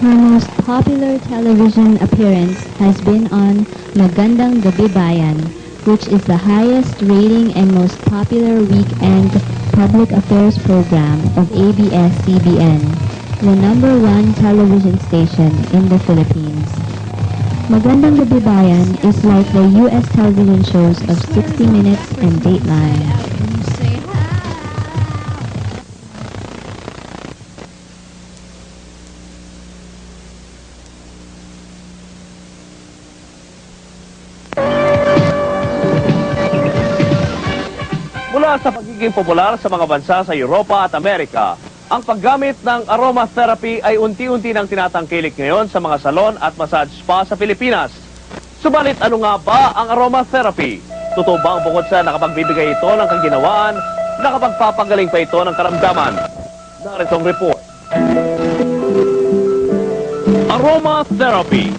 Her most popular television appearance has been on Magandang Gabi Bayan, which is the highest rating and most popular weekend public affairs program of ABS-CBN, the #1 television station in the Philippines. Magandang Gabi Bayan is like the U.S. television shows of 60 Minutes and Dateline. Mula sa pagiging popular sa mga bansa sa Europa at Amerika, ang paggamit ng aromatherapy ay unti-unti nang tinatangkilik ngayon sa mga salon at massage spa sa Pilipinas. Subalit ano nga ba ang aromatherapy? Totoo ba ang bukod sa nakapagbibigay ito ng kaginawaan, nakapagpapagaling pa ito ng karamdaman? Narito ang report. Aromatherapy.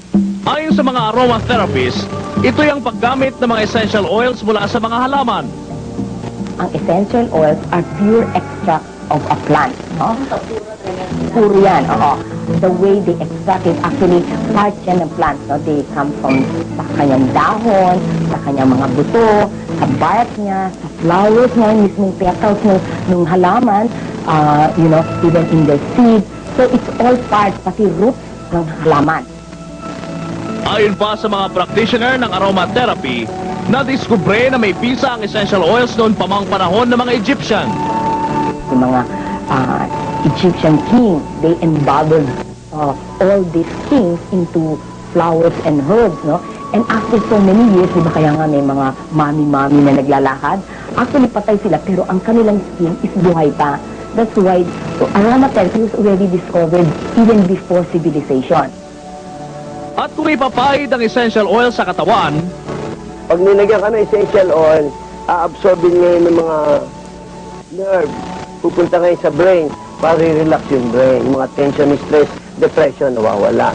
Ayon sa mga aromatherapists, ito'y ang paggamit ng mga essential oils mula sa mga halaman. Ang essential oils are pure extract of a plant, no? Puro yan, oo. The way they extract it, actually, parts yan ng plant, no? They come from sa kanyang dahon, sa kanyang mga buto, sa bark niya, sa flowers niya, mismong petals ng halaman, you know, even in the seed. So it's all parts, pati roots ng halaman. Ayon pa sa mga practitioner ng aromatherapy, nadiskubre na may bisa ang essential oils noon pa mang panahon ng mga Egyptian. Yung mga Egyptian king, they embodied all these kings into flowers and herbs, no? And after so many years, di ba kaya nga may mga mami-mami na naglalakad? Actually, patay sila, pero ang kanilang skin is buhay pa. That's why aromatherapy was already discovered even before civilization. At kung ipapahid ang essential oil sa katawan, pag nilagyan ka ng essential oil, aabsorbin ngayon ng mga nerve. Pupunta ngayon sa brain para i-relax yung brain. Yung mga tension, stress, depression, nawawala.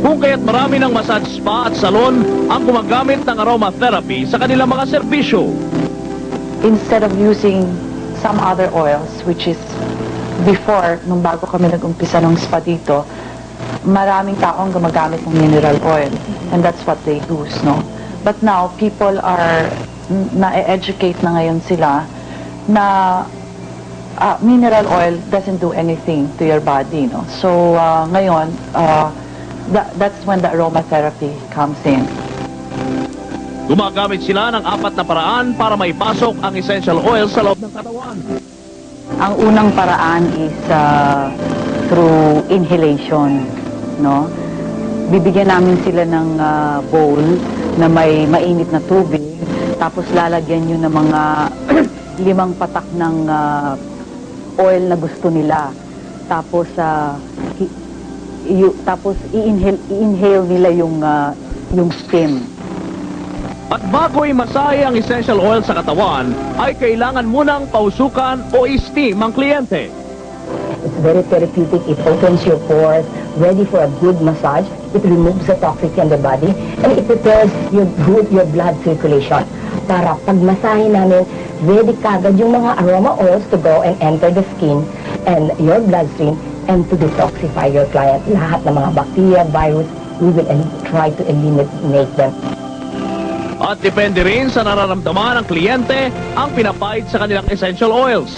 Kung kaya't marami ng massage spa at salon ang gumagamit ng aromatherapy sa kanilang mga serbisyo. Instead of using some other oils, which is before, nung bago kami nag-umpisa ng spa dito, maraming taong gumagamit ng mineral oil. And that's what they use, no? But now, people are, na-educate na ngayon sila na mineral oil doesn't do anything to your body, no? So, ngayon, that's when the aromatherapy comes in. Gumagamit sila ng 4 na paraan para maipasok ang essential oil sa loob ng katawan. Ang unang paraan is through inhalation, no? Bibigyan namin sila ng bowl na may mainit na tubig, tapos lalagyan nyo ng mga 5 patak ng oil na gusto nila. Tapos tapos i-inhale nila yung steam. At bago i-masahe ang essential oil sa katawan, ay kailangan munang pausukan o i-steam ang kliyente. It's very therapeutic. It opens your pores, ready for a good massage. It removes the toxicity in the body, and it prepares your blood circulation. Para pag masahe namin, ready kagad yung mga aroma oils to go and enter the skin and your bloodstream and to detoxify your client. Lahat ng mga bacteria, virus, we will try to eliminate them. At depende rin sa nararamdaman ng kliyente ang pinapahid sa kanilang essential oils.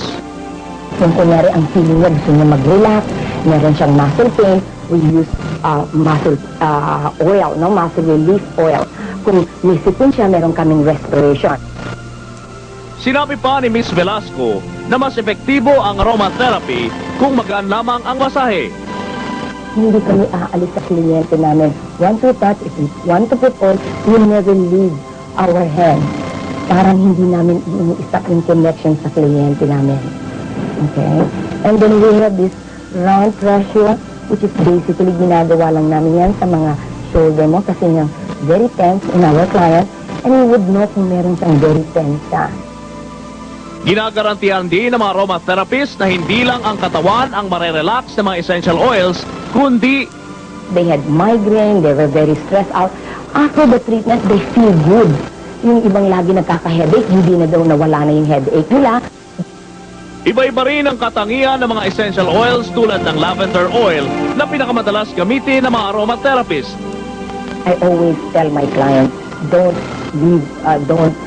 Kung kunyari ang feeling niya gusto niya mag-relax, meron siyang muscle pain, we use muscle oil, no? Muscle relief oil. Kung may sipon siya, meron kaming respiration. Sinabi pa ni Ms. Velasco na mas epektibo ang aromatherapy kung magaan lamang ang masahe. Hindi kami aalis sa kliyente namin. Once we touch, if we want to put oil, we'll never leave our hand. Parang hindi namin i-stop yung connection sa kliyente namin. Okay? And then we have this round pressure, which is basically ginagawa lang namin yan sa mga shoulder mo kasi yung very tense in our client, and we would know kung meron siyang very tense siya. Ginagarantihan din ng mga aromatherapist na hindi lang ang katawan ang marerelax ng mga essential oils, kundi they had migraine, they were very stressed out. After the treatment, they feel good. Yung ibang lagi nagkaka-headache, hindi na daw nawala na yung headache nila. Iba-iba rin ang katangian ng mga essential oils tulad ng lavender oil na pinakamadalas gamitin ng mga aromatherapist. I always tell my clients, don't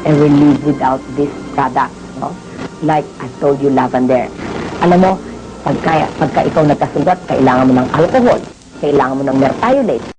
ever leave without this product, no? Like I told you, lavender. Alam mo, pagka ikaw nagkasugat, kailangan mo ng alcohol, kailangan mo ng mertiolate,